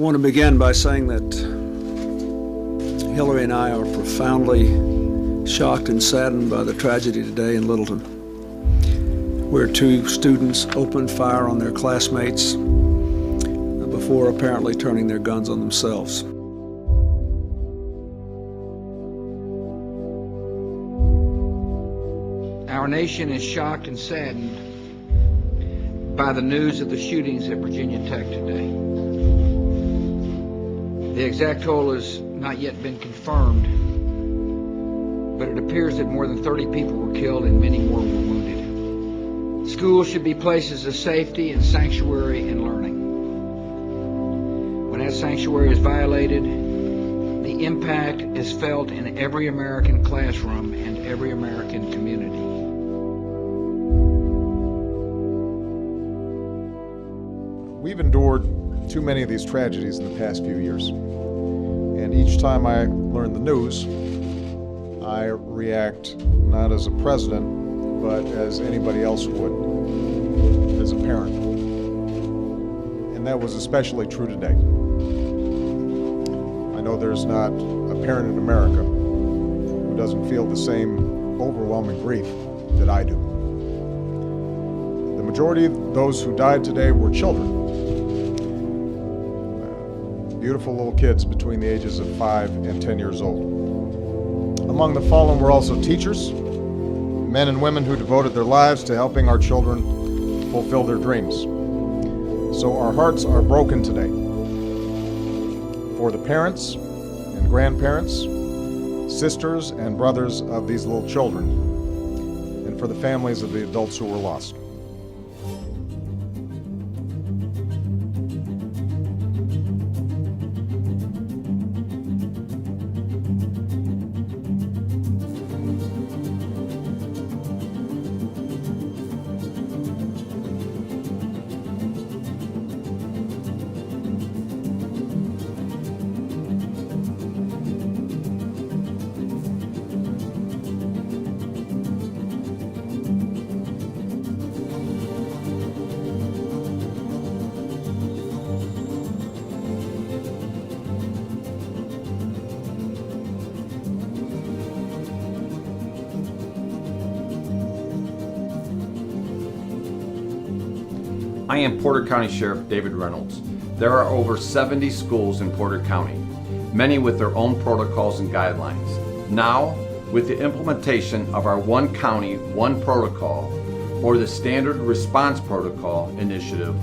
want to begin by saying that Hillary and I are profoundly shocked and saddened by the tragedy today in Littleton, where two students opened fire on their classmates before apparently turning their guns on themselves. Our nation is shocked and saddened by the news of the shootings at Virginia Tech today. The exact toll has not yet been confirmed, but it appears that more than 30 people were killed and many more were wounded. Schools should be places of safety and sanctuary and learning. When that sanctuary is violated, the impact is felt in every American classroom and every American community. We've endured too many of these tragedies in the past few years. And each time I learn the news, I react not as a president, but as anybody else would, as a parent. And that was especially true today. I know there's not a parent in America who doesn't feel the same overwhelming grief that I do. The majority of those who died today were children. Beautiful little kids between the ages of 5 and 10 years old. Among the fallen were also teachers, men and women who devoted their lives to helping our children fulfill their dreams. So our hearts are broken today for the parents and grandparents, sisters and brothers of these little children, and for the families of the adults who were lost. I am Porter County Sheriff David Reynolds. There are over 70 schools in Porter County, many with their own protocols and guidelines. Now, with the implementation of our One County, One Protocol, or the Standard Response Protocol initiative,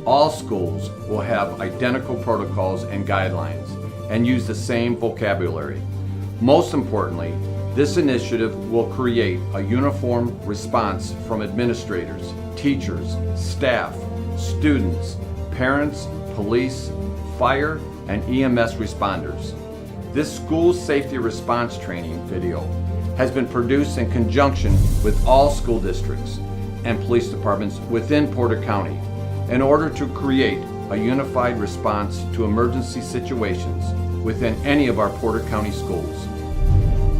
all schools will have identical protocols and guidelines and use the same vocabulary. Most importantly, this initiative will create a uniform response from administrators, teachers, staff, students, parents, police, fire, and EMS responders. This school safety response training video has been produced in conjunction with all school districts and police departments within Porter County in order to create a unified response to emergency situations within any of our Porter County schools.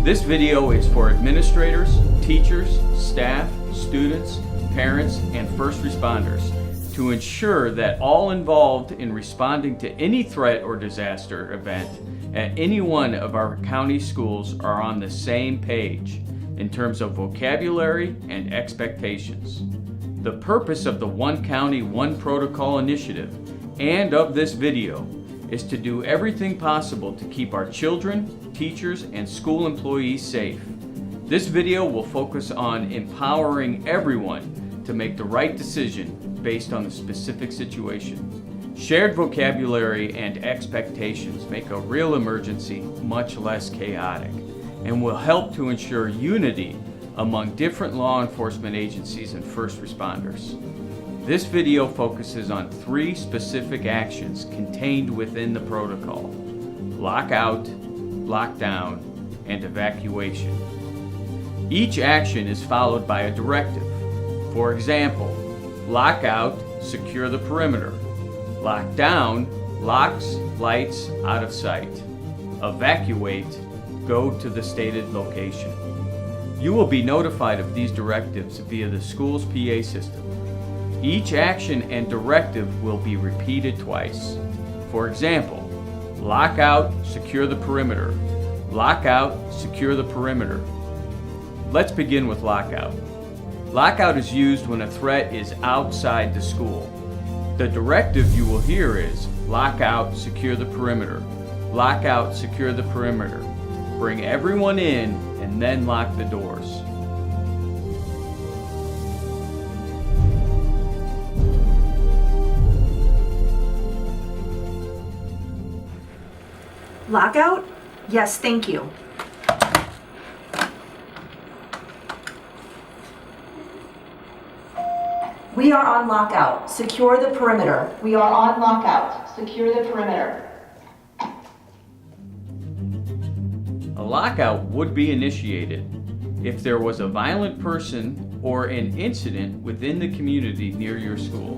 This video is for administrators, teachers, staff, students, parents, and first responders to ensure that all involved in responding to any threat or disaster event at any one of our county schools are on the same page in terms of vocabulary and expectations. The purpose of the One County, One Protocol initiative and of this video is to do everything possible to keep our children, teachers, and school employees safe. This video will focus on empowering everyone to make the right decision based on the specific situation. Shared vocabulary and expectations make a real emergency much less chaotic and will help to ensure unity among different law enforcement agencies and first responders. This video focuses on 3 specific actions contained within the protocol: lockout, lockdown, and evacuation. Each action is followed by a directive. For example, lockout, secure the perimeter. Lockdown, locks, lights out of sight. Evacuate, go to the stated location. You will be notified of these directives via the school's PA system. Each action and directive will be repeated twice. For example, lockout, secure the perimeter. Lockout, secure the perimeter. Let's begin with lockout. Lockout is used when a threat is outside the school. The directive you will hear is lockout, secure the perimeter. Lockout, secure the perimeter. Bring everyone in and then lock the doors. Lockout? Yes, thank you. We are on lockout. Secure the perimeter. We are on lockout. Secure the perimeter. A lockout would be initiated if there was a violent person or an incident within the community near your school.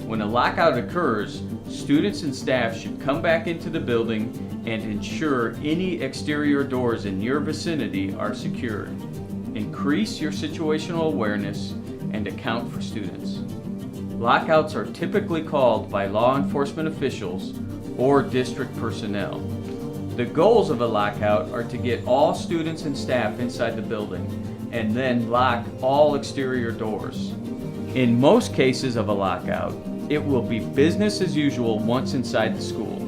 When a lockout occurs, students and staff should come back into the building and ensure any exterior doors in your vicinity are secured. Increase your situational awareness and account for students. Lockouts are typically called by law enforcement officials or district personnel. The goals of a lockout are to get all students and staff inside the building and then lock all exterior doors. In most cases of a lockout, it will be business as usual once inside the school.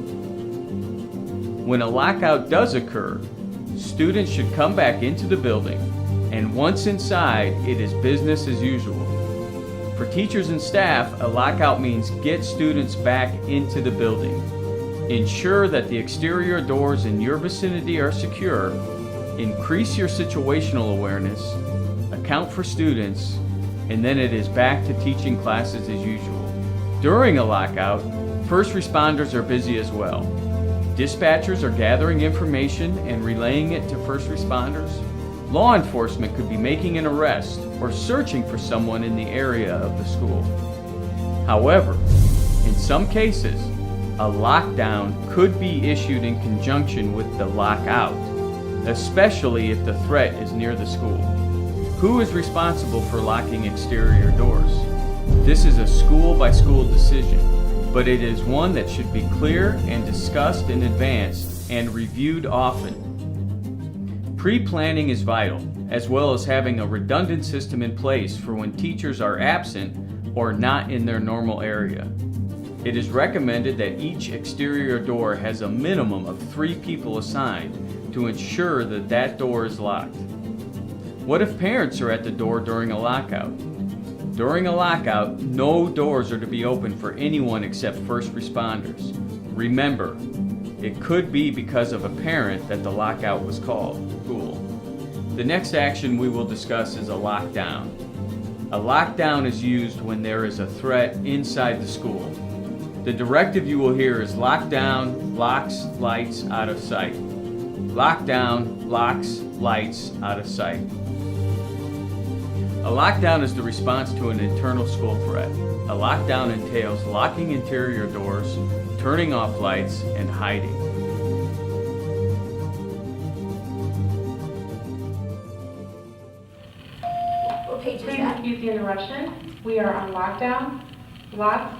When a lockout does occur, students should come back into the building, and once inside, it is business as usual. For teachers and staff, a lockout means get students back into the building. Ensure that the exterior doors in your vicinity are secure, increase your situational awareness, account for students, and then it is back to teaching classes as usual. During a lockout, first responders are busy as well. Dispatchers are gathering information and relaying it to first responders. Law enforcement could be making an arrest or searching for someone in the area of the school. However, in some cases, a lockdown could be issued in conjunction with the lockout, especially if the threat is near the school. Who is responsible for locking exterior doors? This is a school-by-school decision, but it is one that should be clear and discussed in advance and reviewed often. Pre-planning is vital, as well as having a redundant system in place for when teachers are absent or not in their normal area. It is recommended that each exterior door has a minimum of 3 people assigned to ensure that that door is locked. What if parents are at the door during a lockout? During a lockout, no doors are to be open for anyone except first responders. Remember, it could be because of a parent that the lockout was called. Cool. The next action we will discuss is a lockdown. A lockdown is used when there is a threat inside the school. The directive you will hear is lockdown, locks, lights, out of sight. Lockdown, locks, lights, out of sight. A lockdown is the response to an internal school threat. A lockdown entails locking interior doors, turning off lights, and hiding. What page is Please that? excuse the interruption. We are on lockdown, lock,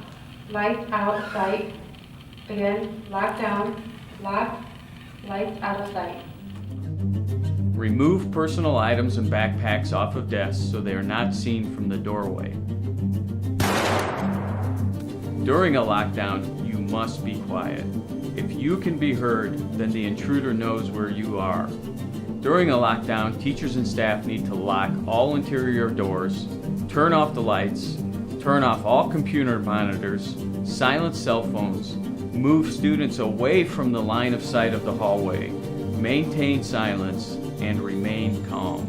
lights out of sight. Again, lockdown, lock, lights out of sight. Remove personal items and backpacks off of desks so they are not seen from the doorway. During a lockdown, you must be quiet. If you can be heard, then the intruder knows where you are. During a lockdown, teachers and staff need to lock all interior doors, turn off the lights, turn off all computer monitors, silence cell phones, move students away from the line of sight of the hallway, maintain silence, and remain calm.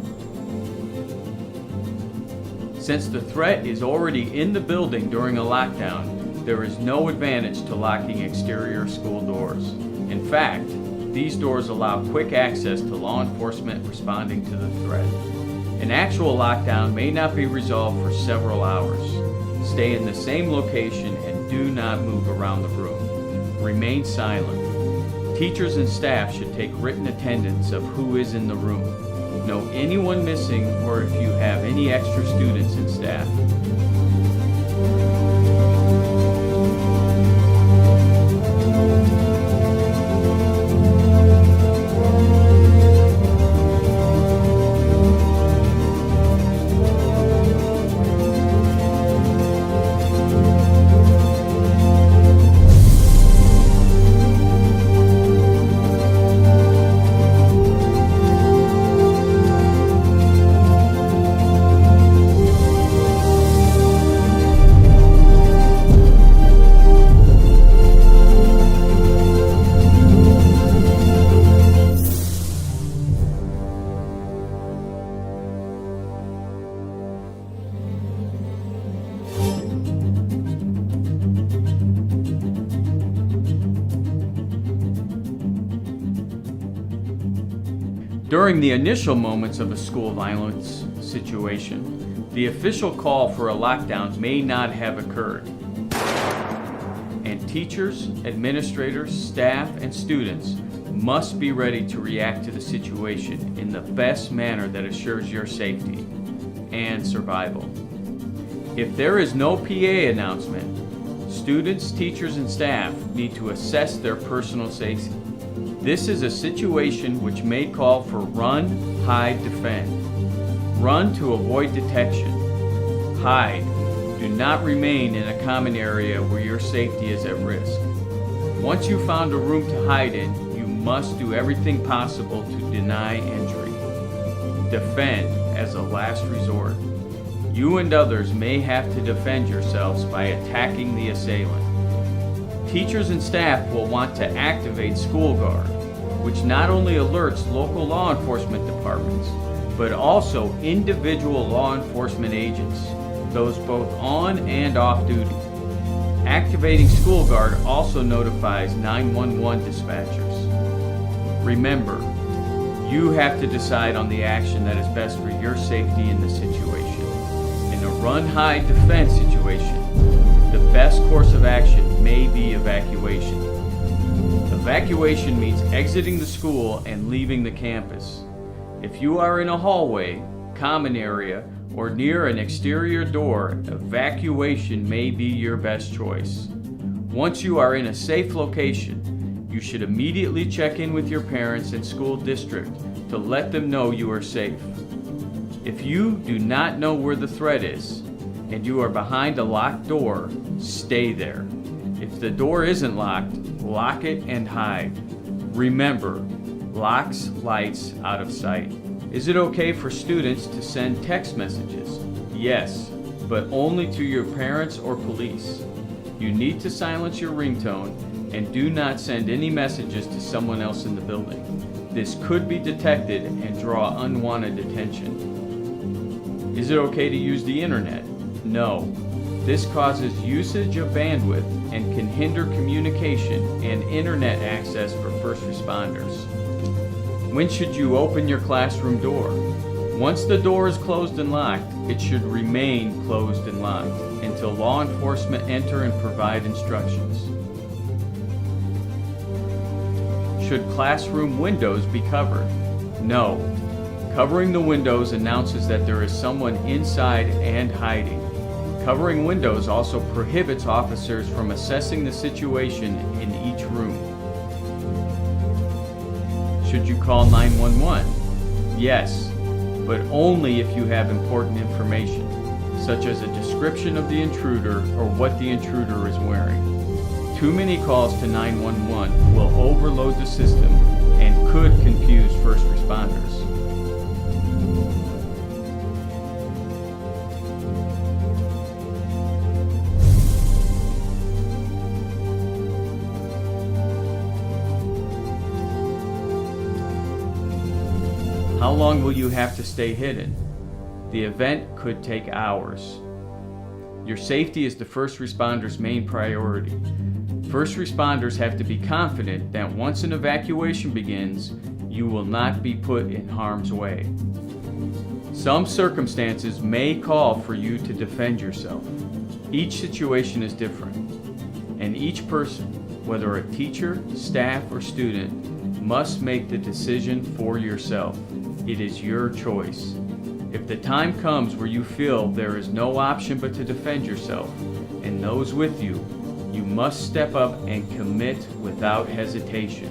Since the threat is already in the building during a lockdown, there is no advantage to locking exterior school doors. In fact, these doors allow quick access to law enforcement responding to the threat. An actual lockdown may not be resolved for several hours. Stay in the same location and do not move around the room. Remain silent. Teachers and staff should take written attendance of who is in the room. Know anyone missing or if you have any extra students and staff. During the initial moments of a school violence situation, the official call for a lockdown may not have occurred. And teachers, administrators, staff, and students must be ready to react to the situation in the best manner that assures your safety and survival. If there is no PA announcement, students, teachers, and staff need to assess their personal safety. This is a situation which may call for run, hide, defend. Run to avoid detection. Hide. Do not remain in a common area where your safety is at risk. Once you've found a room to hide in, you must do everything possible to deny entry. Defend as a last resort. You and others may have to defend yourselves by attacking the assailant. Teachers and staff will want to activate School Guard, which not only alerts local law enforcement departments, but also individual law enforcement agents, those both on and off duty. Activating School Guard also notifies 911 dispatchers. Remember, you have to decide on the action that is best for your safety in the situation. In a run, hide, defend situation, the best course of action may be evacuation. Evacuation means exiting the school and leaving the campus. If you are in a hallway, common area, or near an exterior door, evacuation may be your best choice. Once you are in a safe location, you should immediately check in with your parents and school district to let them know you are safe. If you do not know where the threat is, and you are behind a locked door, stay there. If the door isn't locked, lock it and hide. Remember, locks, lights, out of sight. Is it okay for students to send text messages? Yes, but only to your parents or police. You need to silence your ringtone and do not send any messages to someone else in the building. This could be detected and draw unwanted attention. Is it okay to use the internet? No. This causes usage of bandwidth and can hinder communication and internet access for first responders. When should you open your classroom door? Once the door is closed and locked, it should remain closed and locked until law enforcement enter and provide instructions. Should classroom windows be covered? No. Covering the windows announces that there is someone inside and hiding. Covering windows also prohibits officers from assessing the situation in each room. Should you call 911? Yes, but only if you have important information, such as a description of the intruder or what the intruder is wearing. Too many calls to 911 will overload the system and could confuse first responders. How long will you have to stay hidden? The event could take hours. Your safety is the first responders' main priority. First responders have to be confident that once an evacuation begins, you will not be put in harm's way. Some circumstances may call for you to defend yourself. Each situation is different, and each person, whether a teacher, staff, or student, must make the decision for yourself. It is your choice. If the time comes where you feel there is no option but to defend yourself and those with you, you must step up and commit without hesitation.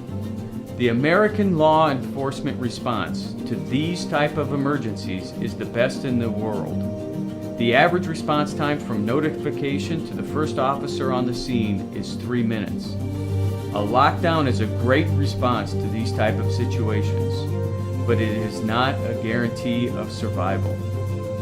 The American law enforcement response to these type of emergencies is the best in the world. The average response time from notification to the first officer on the scene is 3 minutes. A lockdown is a great response to these type of situations, but it is not a guarantee of survival.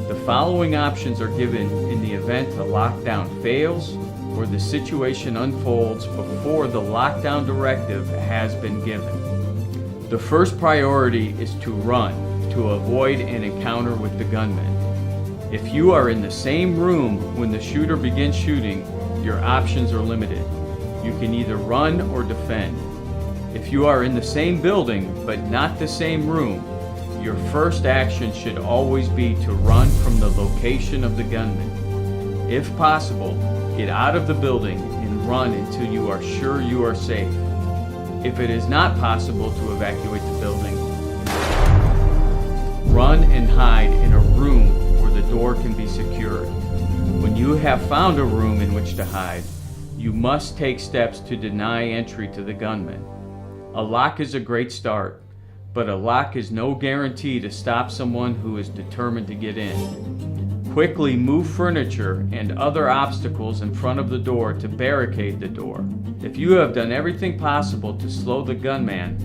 The following options are given in the event a lockdown fails or the situation unfolds before the lockdown directive has been given. The first priority is to run to avoid an encounter with the gunman. If you are in the same room when the shooter begins shooting, your options are limited. You can either run or defend. If you are in the same building but not the same room, Your first action should always be to run from the location of the gunman. If possible, get out of the building and run until you are sure you are safe. If it is not possible to evacuate the building, run and hide in a room where the door can be secured. When you have found a room in which to hide, you must take steps to deny entry to the gunman. A lock is a great start, but a lock is no guarantee to stop someone who is determined to get in. Quickly move furniture and other obstacles in front of the door to barricade the door. If you have done everything possible to slow the gunman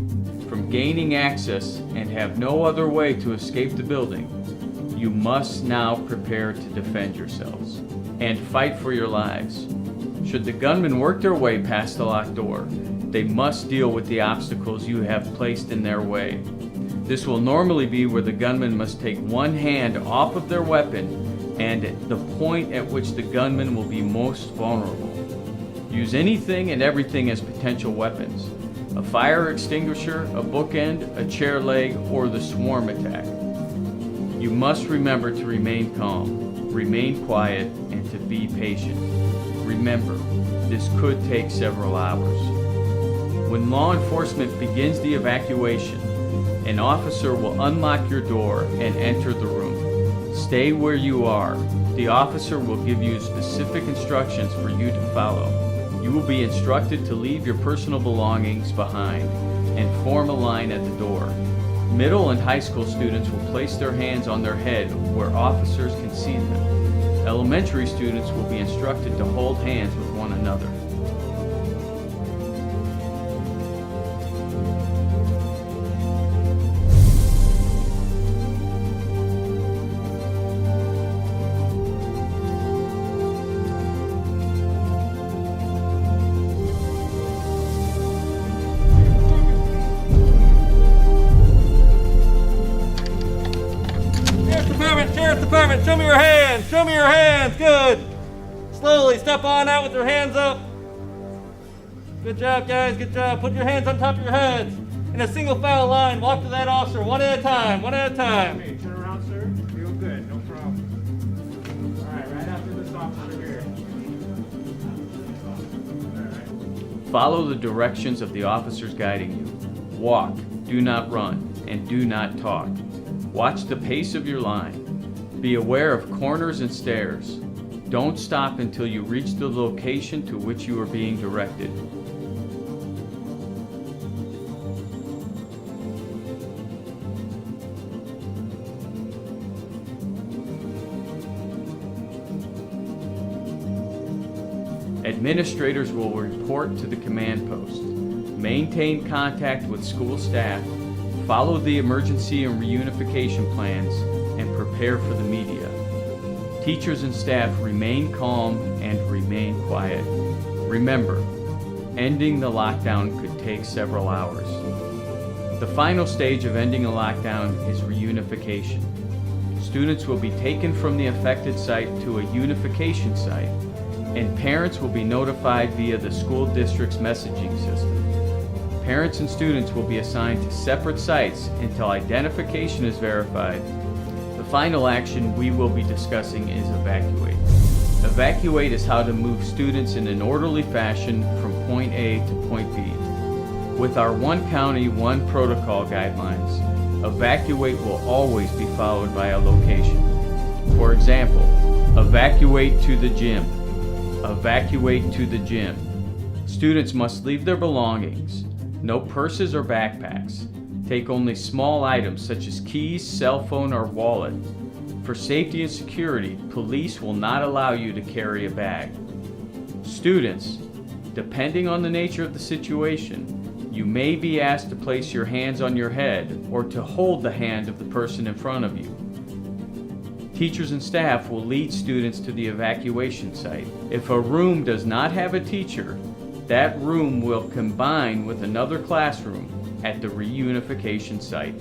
from gaining access and have no other way to escape the building, you must now prepare to defend yourselves and fight for your lives. Should the gunman work their way past the locked door, they must deal with the obstacles you have placed in their way. This will normally be where the gunman must take one hand off of their weapon and the point at which the gunman will be most vulnerable. Use anything and everything as potential weapons. A fire extinguisher, a bookend, a chair leg, or the swarm attack. You must remember to remain calm, remain quiet, and to be patient. Remember, this could take several hours. When law enforcement begins the evacuation, an officer will unlock your door and enter the room. Stay where you are. The officer will give you specific instructions for you to follow. You will be instructed to leave your personal belongings behind and form a line at the door. Middle and high school students will place their hands on their head where officers can see them. Elementary students will be instructed to hold hands with one another. Sheriff's Department, show me your hands! Show me your hands! Good! Slowly, step on out with your hands up. Good job, guys, good job. Put your hands on top of your heads. In a single file line, walk to that officer one at a time, one at a time. Hey, turn around, sir. Feel good, no problem. All right after this officer here. Follow the directions of the officers guiding you. Walk, do not run, and do not talk. Watch the pace of your line. Be aware of corners and stairs. Don't stop until you reach the location to which you are being directed. Administrators will report to the command post. Maintain contact with school staff. Follow the emergency and reunification plans and prepare for the media. Teachers and staff remain calm and remain quiet. Remember, ending the lockdown could take several hours. The final stage of ending a lockdown is reunification. Students will be taken from the affected site to a unification site, and parents will be notified via the school district's messaging system. Parents and students will be assigned to separate sites until identification is verified. The final action we will be discussing is evacuate. Evacuate is how to move students in an orderly fashion from point A to point B. With our one county, one protocol guidelines, evacuate will always be followed by a location. For example, evacuate to the gym. Evacuate to the gym. Students must leave their belongings. No purses or backpacks. Take only small items such as keys, cell phone, or wallet. For safety and security, police will not allow you to carry a bag. Students, depending on the nature of the situation, you may be asked to place your hands on your head or to hold the hand of the person in front of you. Teachers and staff will lead students to the evacuation site. If a room does not have a teacher, that room will combine with another classroom at the reunification site.